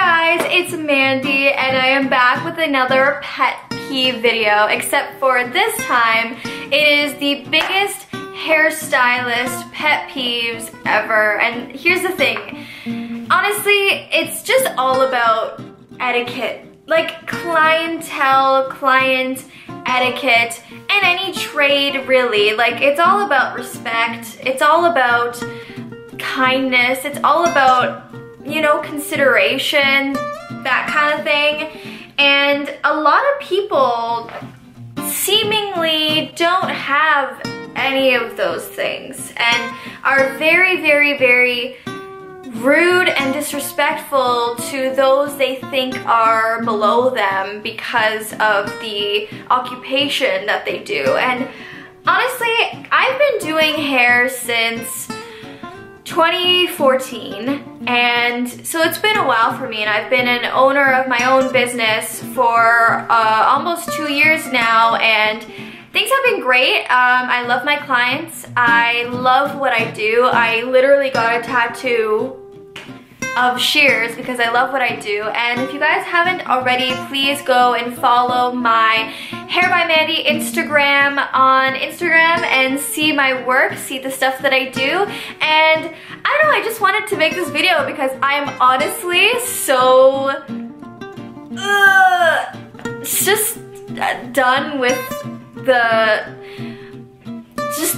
guys, it's Mandy and I am back with another pet peeve video, except for this time it is the biggest hairstylist pet peeves ever. And here's the thing, honestly, it's just all about etiquette, like clientele, client etiquette, and any trade really. Like, it's all about respect, it's all about kindness, it's all about, you know, consideration, that kind of thing. And a lot of people seemingly don't have any of those things and are very, very, very rude and disrespectful to those they think are below them because of the occupation that they do. And honestly, I've been doing hair since 2014, and so it's been a while for me, and I've been an owner of my own business for almost 2 years now, and things have been great. I love my clients. I love what I do. I literally got a tattoo of shears because I love what I do. And if you guys haven't already, please go and follow my Hair by Mandy Instagram on Instagram and see my work, see the stuff that I do. And I don't know, I just wanted to make this video because I'm honestly so just done with the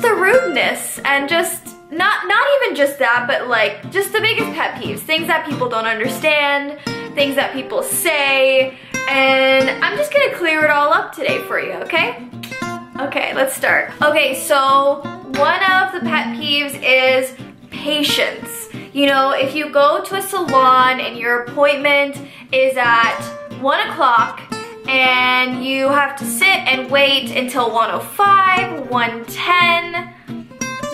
rudeness and just not even just that, but like just the biggest pet peeves, things that people don't understand, things that people say, and I'm just gonna clear it all up today for you, okay? Okay, let's start. Okay, so one of the pet peeves is patience. You know, if you go to a salon and your appointment is at 1 o'clock and you have to sit and wait until 1:05, 1:10,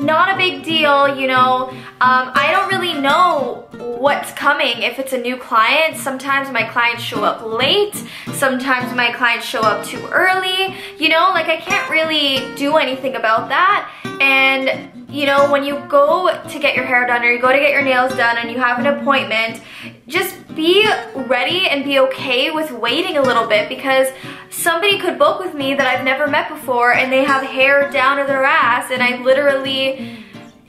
not a big deal, you know. I don't really know what's coming if it's a new client. Sometimes my clients show up late, sometimes my clients show up too early, you know, like I can't really do anything about that. And you know, when you go to get your hair done or you go to get your nails done and you have an appointment, just be ready and be okay with waiting a little bit, because somebody could book with me that I've never met before and they have hair down to their ass and I literally,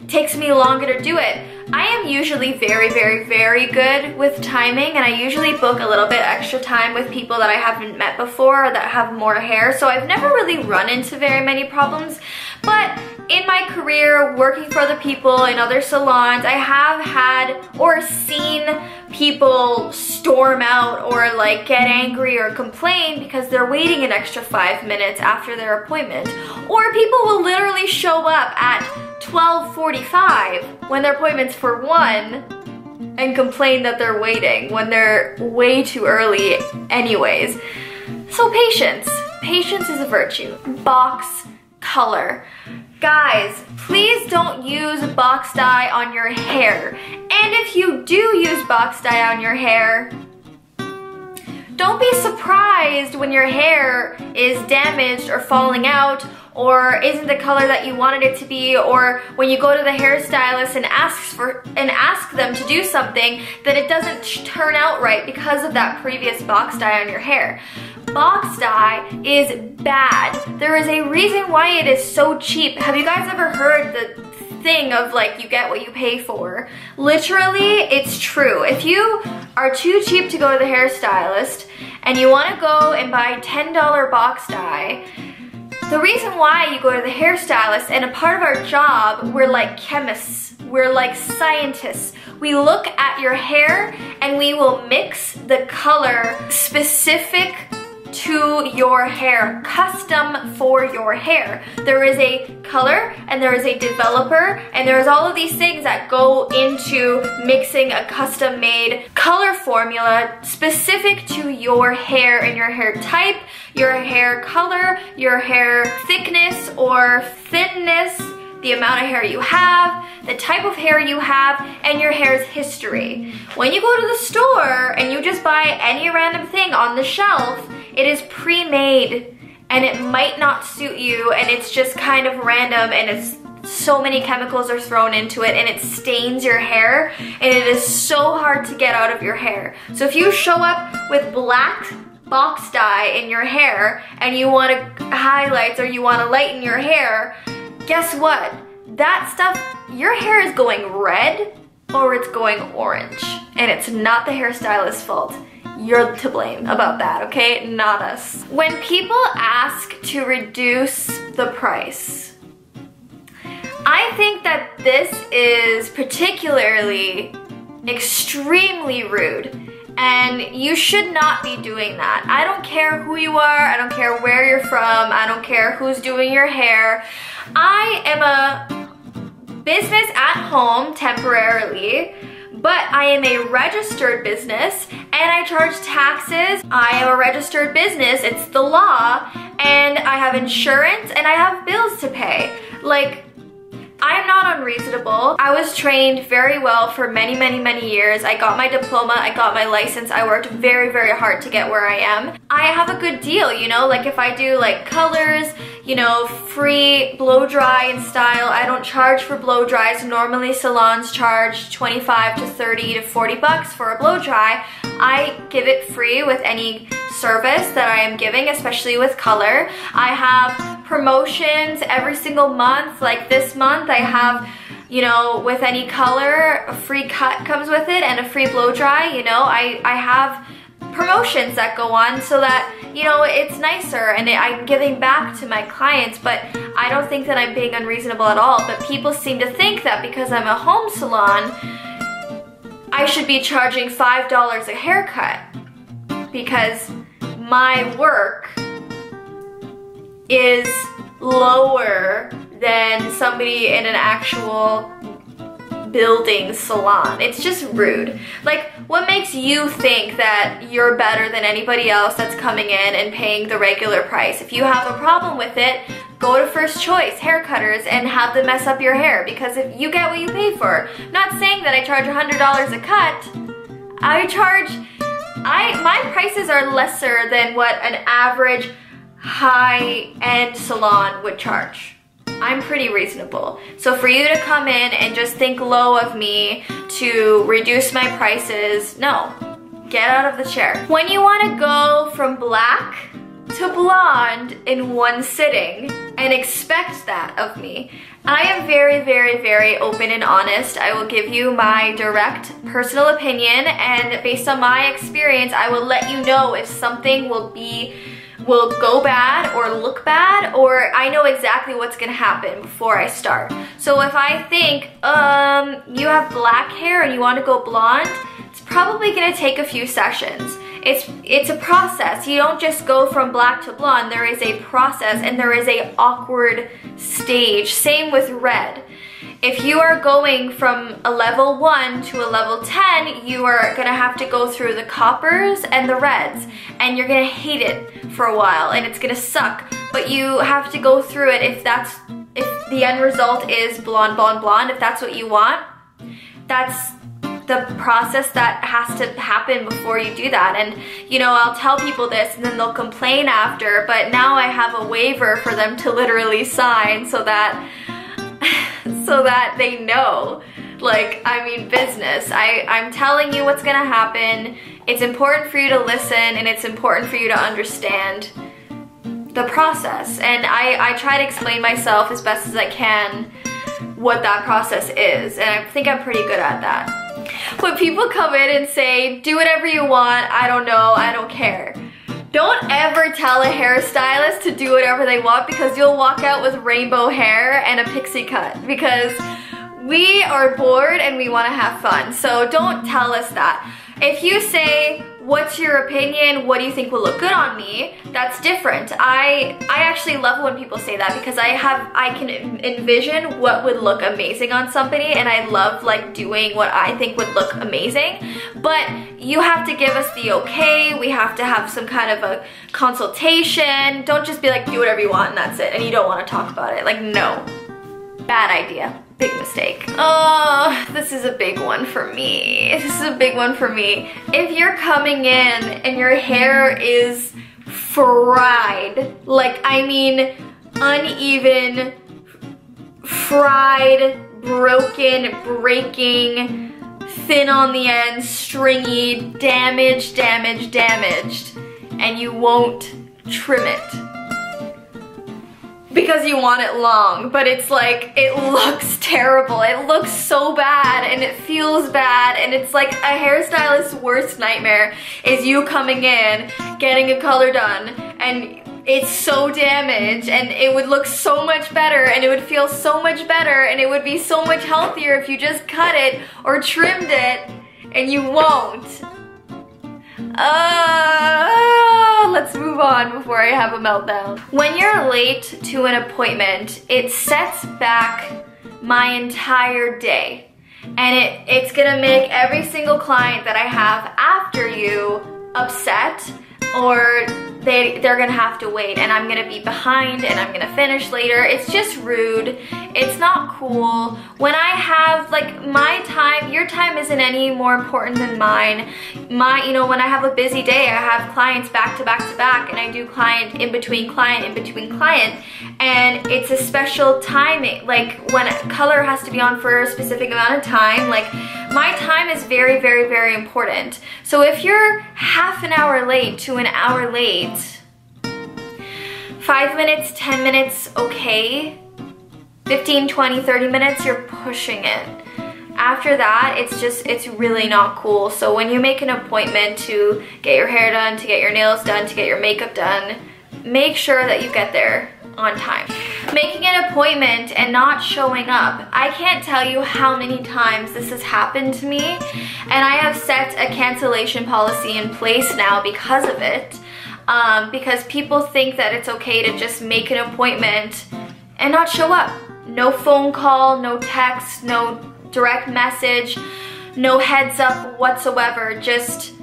it takes me longer to do it. I am usually very, very, very good with timing, and I usually book a little bit extra time with people that I haven't met before or that have more hair, so I've never really run into very many problems. But in my career, working for other people in other salons, I have had or seen people storm out or like get angry or complain because they're waiting an extra 5 minutes after their appointment. Or people will literally show up at 12:45 when their appointment's for 1 and complain that they're waiting when they're way too early anyways. So patience. Patience is a virtue. Box color. Guys, please don't use box dye on your hair. And if you do use box dye on your hair, don't be surprised when your hair is damaged or falling out or isn't the color that you wanted it to be, or when you go to the hairstylist and ask them to do something that it doesn't turn out right because of that previous box dye on your hair. Box dye is bad. There is a reason why it is so cheap. Have you guys ever heard the thing of like you get what you pay for? Literally, it's true. If you are too cheap to go to the hairstylist and you want to go and buy $10 box dye, the reason why you go to the hairstylist, and a part of our job, we're like chemists, we're like scientists. We look at your hair and we will mix the color specific to your hair, custom for your hair. There is a color and there is a developer and there's all of these things that go into mixing a custom made color formula specific to your hair and your hair type, your hair color, your hair thickness or thinness, the amount of hair you have, the type of hair you have, and your hair's history. When you go to the store and you just buy any random thing on the shelf, it is pre-made and it might not suit you and it's just kind of random and it's so many chemicals are thrown into it and it stains your hair and it is so hard to get out of your hair. So if you show up with black box dye in your hair and you want to highlights or you want to lighten your hair, guess what? That stuff, your hair is going red or it's going orange, and it's not the hairstylist's fault. You're to blame about that, okay? Not us. When people ask to reduce the price, I think that this is particularly extremely rude, and you should not be doing that. I don't care who you are, I don't care where you're from, I don't care who's doing your hair. I am a business at home temporarily, but I am a registered business and I charge taxes. I am a registered business, it's the law, and I have insurance and I have bills to pay. Like, I am not unreasonable. I was trained very well for many, many, many years. I got my diploma, I got my license, I worked very, very hard to get where I am. I have a good deal, you know, like if I do like colors, you know, free blow dry and style. I don't charge for blow dries. Normally salons charge 25 to 30 to 40 bucks for a blow dry. I give it free with any service that I am giving, especially with color. I have promotions every single month. Like this month I have, you know, with any color, a free cut comes with it and a free blow dry. You know, I have promotions that go on so that, you know, it's nicer and I'm giving back to my clients, but I don't think that I'm being unreasonable at all. But people seem to think that because I'm a home salon, I should be charging $5 a haircut because my work is lower than somebody in an actual building salon. It's just rude. Like, what makes you think that you're better than anybody else that's coming in and paying the regular price? If you have a problem with it, go to First Choice Haircutters and have them mess up your hair, because if you get what you pay for. I'm not saying that I charge $100 a cut. My prices are lesser than what an average high-end salon would charge. I'm pretty reasonable. So for you to come in and just think low of me to reduce my prices, no. Get out of the chair. When you want to go from black to blonde in one sitting and expect that of me, I am very, very, very open and honest. I will give you my direct personal opinion, and based on my experience, I will let you know if something will go bad or look bad, or I know exactly what's gonna happen before I start. So if I think you have black hair and you want to go blonde, it's probably gonna take a few sessions. It's a process. You don't just go from black to blonde. There is a process and there is a awkward stage. Same with red. If you are going from a level 1 to a level 10, you are gonna have to go through the coppers and the reds, and you're gonna hate it for a while and it's gonna suck. But you have to go through it if the end result is blonde, blonde, blonde, if that's what you want. That's the process that has to happen before you do that. And you know, I'll tell people this and then they'll complain after, but now I have a waiver for them to literally sign so that they know. Like, I mean business. I'm telling you what's gonna happen. It's important for you to listen and it's important for you to understand the process. And I try to explain myself as best as I can what that process is, and I think I'm pretty good at that. When people come in and say, do whatever you want, I don't know, I don't care. Don't ever tell a hairstylist to do whatever they want, because you'll walk out with rainbow hair and a pixie cut, because we are bored and we want to have fun. So don't tell us that. If you say, what's your opinion, what do you think will look good on me, that's different. I actually love when people say that, because I can envision what would look amazing on somebody, and I love like doing what I think would look amazing. But you have to give us the okay, we have to have some kind of a consultation. Don't just be like, do whatever you want and that's it, and you don't want to talk about it. Like, no. Bad idea. Big mistake. Oh, this is a big one for me. This is a big one for me. If you're coming in and your hair is fried, like, I mean uneven, fried, broken, breaking, thin on the end, stringy, damaged, and you won't trim it because you want it long, but it's like, it looks terrible. It looks so bad and it feels bad, and it's like a hairstylist's worst nightmare is you coming in, getting a color done, and it's so damaged, and it would look so much better, and it would feel so much better, and it would be so much healthier if you just cut it or trimmed it, and you won't. Let's move on before I have a meltdown. When you're late to an appointment, it sets back my entire day. And it's gonna make every single client that I have after you upset, or they're gonna have to wait, and I'm gonna be behind and I'm gonna finish later. It's just rude. It's not cool. When I have, like, my time, your time isn't any more important than mine. You know, when I have a busy day, I have clients back to back to back, and I do client in between client in between client, and it's a special timing, like when color has to be on for a specific amount of time. Like, my time is very, very, very important. So if you're half an hour late to an hour late, 5 minutes, 10 minutes, okay. 15, 20, 30 minutes, you're pushing it. After that, it's really not cool. So when you make an appointment to get your hair done, to get your nails done, to get your makeup done, make sure that you get there on time. Making an appointment and not showing up. I can't tell you how many times this has happened to me, and I have set a cancellation policy in place now because of it. Because people think that it's okay to just make an appointment and not show up. No phone call, no text, no direct message, no heads up whatsoever. Just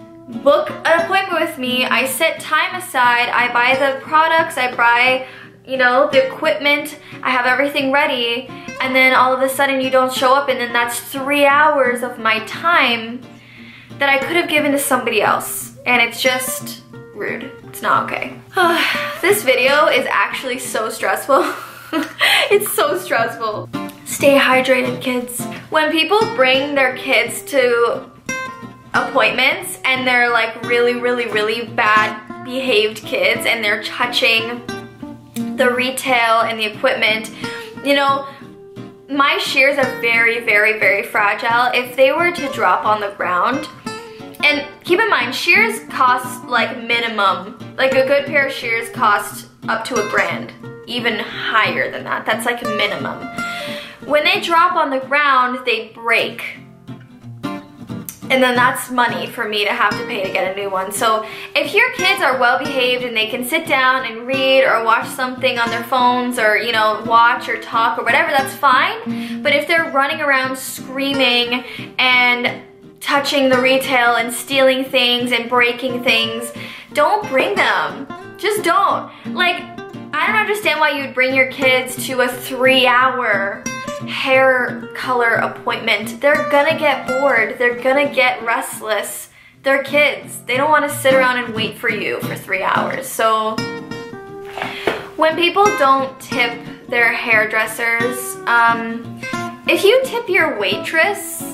book an appointment with me. I set time aside, I buy the products, I buy, you know, the equipment, I have everything ready, and then all of a sudden you don't show up, and then that's 3 hours of my time that I could have given to somebody else, and it's just rude. It's not okay. This video is actually so stressful. It's so stressful. Stay hydrated, kids. When people bring their kids to appointments and they're like really, really, really bad behaved kids, and they're touching the retail and the equipment, you know, my shears are very, very, very fragile. If they were to drop on the ground, and keep in mind, shears cost like minimum, like a good pair of shears cost up to $1,000, even higher than that. That's like a minimum. When they drop on the ground, they break. And then that's money for me to have to pay to get a new one. So if your kids are well behaved and they can sit down and read or watch something on their phones, or, you know, watch or talk or whatever, that's fine. But if they're running around screaming and touching the retail and stealing things and breaking things, don't bring them. Just don't. Like, I don't understand why you'd bring your kids to a 3-hour hair color appointment. They're gonna get bored. They're gonna get restless. They're kids. They don't want to sit around and wait for you for 3 hours. So when people don't tip their hairdressers, if you tip your waitress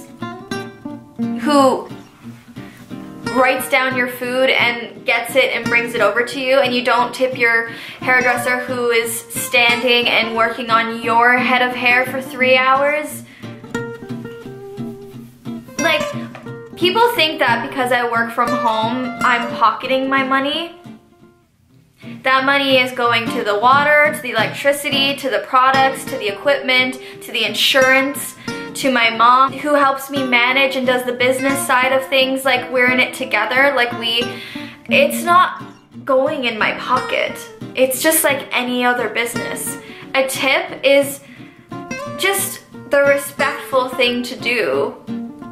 who writes down your food and gets it and brings it over to you, and you don't tip your hairdresser who is standing and working on your head of hair for 3 hours, like, people think that because I work from home, I'm pocketing my money. That money is going to the water, to the electricity, to the products, to the equipment, to the insurance, to my mom, who helps me manage and does the business side of things. Like, we're in it together. Like, it's not going in my pocket. It's just like any other business. A tip is just the respectful thing to do,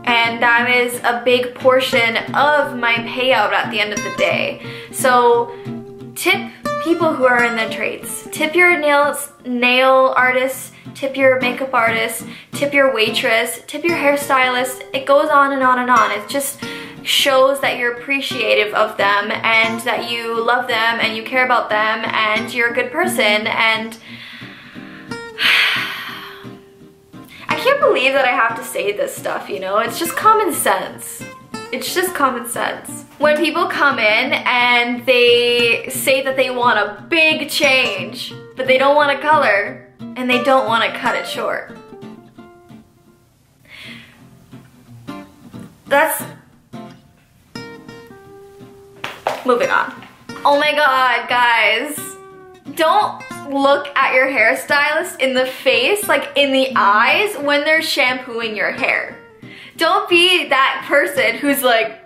and that is a big portion of my payout at the end of the day. So tip people who are in the trades. Tip your nail artists, tip your makeup artist, tip your waitress, tip your hairstylist. It goes on and on and on. It just shows that you're appreciative of them, and that you love them, and you care about them, and you're a good person. And believe that I have to say this stuff, you know? It's just common sense. It's just common sense. When people come in and they say that they want a big change, but they don't want to color and they don't want to cut it short. That's... Moving on. Oh my god, guys. Don't look at your hairstylist in the face, like in the eyes, when they're shampooing your hair. Don't be that person who's like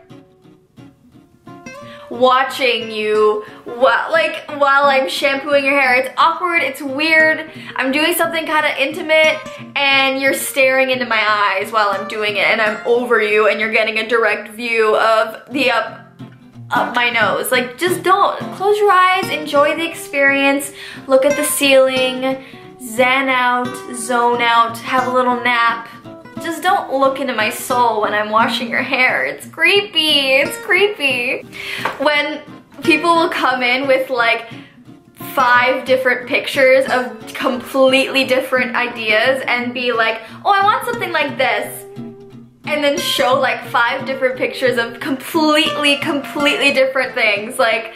watching you while I'm shampooing your hair. It's awkward, it's weird. I'm doing something kind of intimate and you're staring into my eyes while I'm doing it, and I'm over you and you're getting a direct view of the up my nose. Like, just don't. Close your eyes, enjoy the experience, look at the ceiling, zen out, zone out, have a little nap. Just don't look into my soul when I'm washing your hair. It's creepy, it's creepy. When people will come in with like 5 different pictures of completely different ideas and be like, oh, I want something like this. And then show like 5 different pictures of completely different things. Like,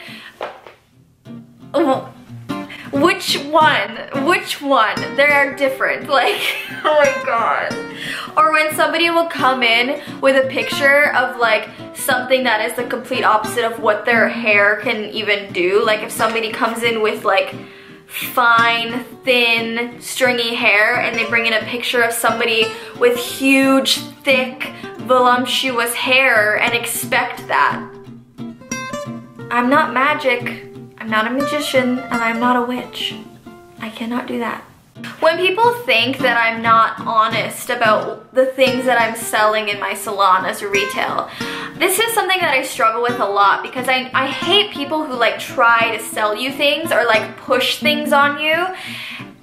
which one? Which one? They're different. Like, oh my god. Or when somebody will come in with a picture of like something that is the complete opposite of what their hair can even do. Like if somebody comes in with like fine, thin, stringy hair and they bring in a picture of somebody with huge, thick, voluptuous hair and expect that. I'm not magic, I'm not a magician, and I'm not a witch. I cannot do that. When people think that I'm not honest about the things that I'm selling in my salon as a retail, this is something that I struggle with a lot because I hate people who like try to sell you things or like push things on you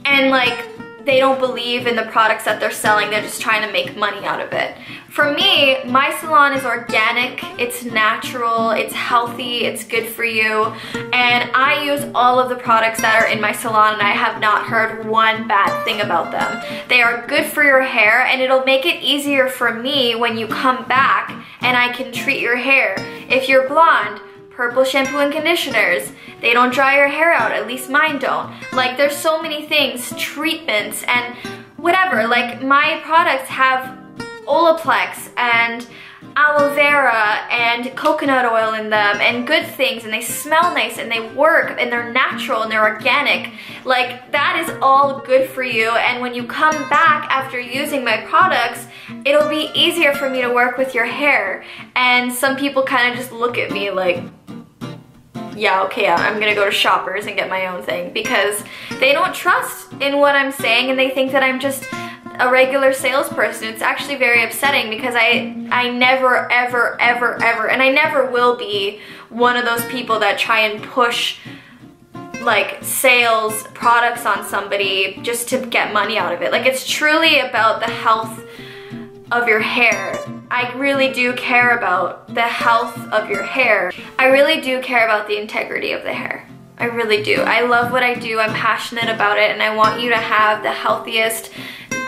and like they don't believe in the products that they're selling, they're just trying to make money out of it. For me, my salon is organic, it's natural, it's healthy, it's good for you, and I use all of the products that are in my salon and I have not heard one bad thing about them. They are good for your hair and it'll make it easier for me when you come back and I can treat your hair. If you're blonde, purple shampoo and conditioners. They don't dry your hair out, at least mine don't. Like there's so many things, treatments and whatever. Like my products have Olaplex and aloe vera and coconut oil in them and good things, and they smell nice and they work and they're natural and they're organic. Like that is all good for you, and when you come back after using my products, it'll be easier for me to work with your hair. And some people kind of just look at me like, yeah, okay, I'm gonna go to Shoppers and get my own thing, because they don't trust in what I'm saying and they think that I'm just a regular salesperson. It's actually very upsetting because I never, ever, and I never will be one of those people that try and push like sales products on somebody just to get money out of it. Like it's truly about the health of your hair. I really do care about the health of your hair. I really do care about the integrity of the hair. I really do. I love what I do. I'm passionate about it and I want you to have the healthiest,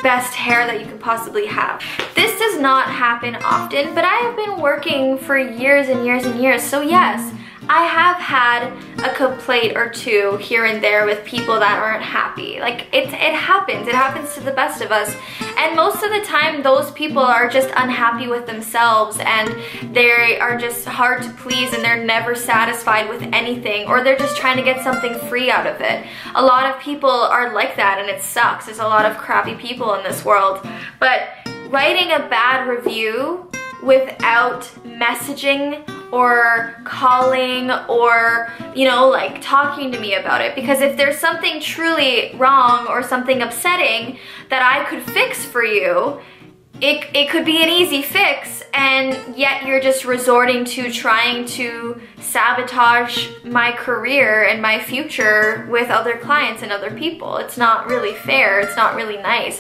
best hair that you could possibly have. This does not happen often, but I have been working for years and years and years. So yes, I have had a complaint or two here and there with people that aren't happy. Like it happens to the best of us. And most of the time those people are just unhappy with themselves and they are just hard to please and they're never satisfied with anything, or they're just trying to get something free out of it. A lot of people are like that and it sucks. There's a lot of crappy people in this world. But writing a bad review without messaging or calling or, you know, like talking to me about it, because if there's something truly wrong or something upsetting that I could fix for you, it could be an easy fix, and yet you're just resorting to trying to sabotage my career and my future with other clients and other people. It's not really fair. It's not really nice.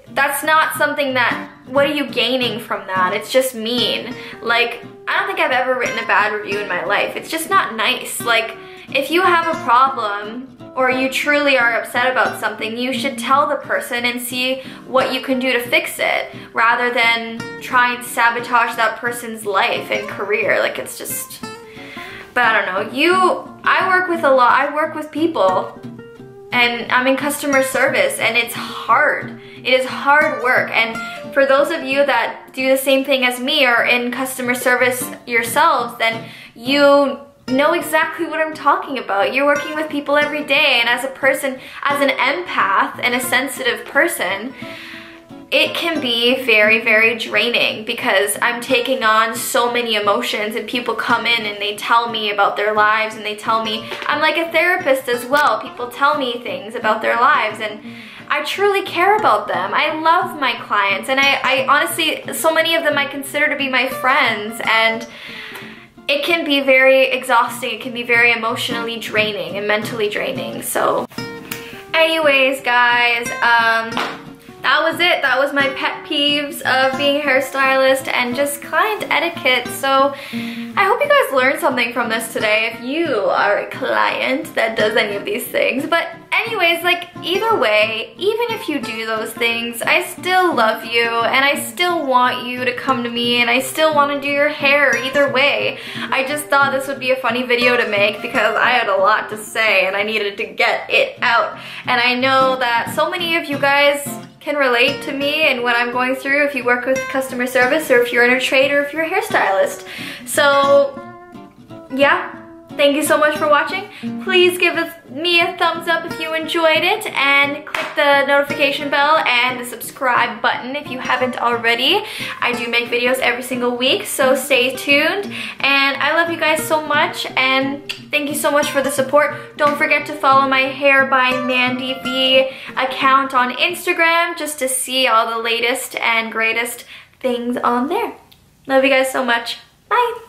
That's not something that, what are you gaining from that? It's just mean. Like, I don't think I've ever written a bad review in my life. It's just not nice. Like, if you have a problem or you truly are upset about something, you should tell the person and see what you can do to fix it, rather than try and sabotage that person's life and career. Like, it's just, but I don't know. I work with people, and I'm in customer service, and it's hard. It is hard work. And for those of you that do the same thing as me or in customer service yourselves, then you know exactly what I'm talking about. You're working with people every day, and as a person, as an empath and a sensitive person, it can be very, very draining, because I'm taking on so many emotions, and people come in and they tell me about their lives, and they tell me, I'm like a therapist as well. People tell me things about their lives, and I truly care about them. I love my clients, and I honestly, so many of them I consider to be my friends, and it can be very exhausting. It can be very emotionally draining and mentally draining. So anyways, guys, that was it. That was my pet peeves of being a hairstylist and just client etiquette. So I hope you guys learned something from this today if you are a client that does any of these things. But anyways, like, either way, even if you do those things, I still love you, and I still want you to come to me, and I still want to do your hair either way. I just thought this would be a funny video to make because I had a lot to say and I needed to get it out. And I know that so many of you guys can relate to me and what I'm going through if you work with customer service, or if you're in a trade, or if you're a hairstylist. So yeah, thank you so much for watching. Please give me a thumbs up if you enjoyed it, and click the notification bell and the subscribe button if you haven't already. I do make videos every single week, so stay tuned. And I love you guys so much, and thank you so much for the support. Don't forget to follow my Hair by Mandy V account on Instagram just to see all the latest and greatest things on there. Love you guys so much. Bye.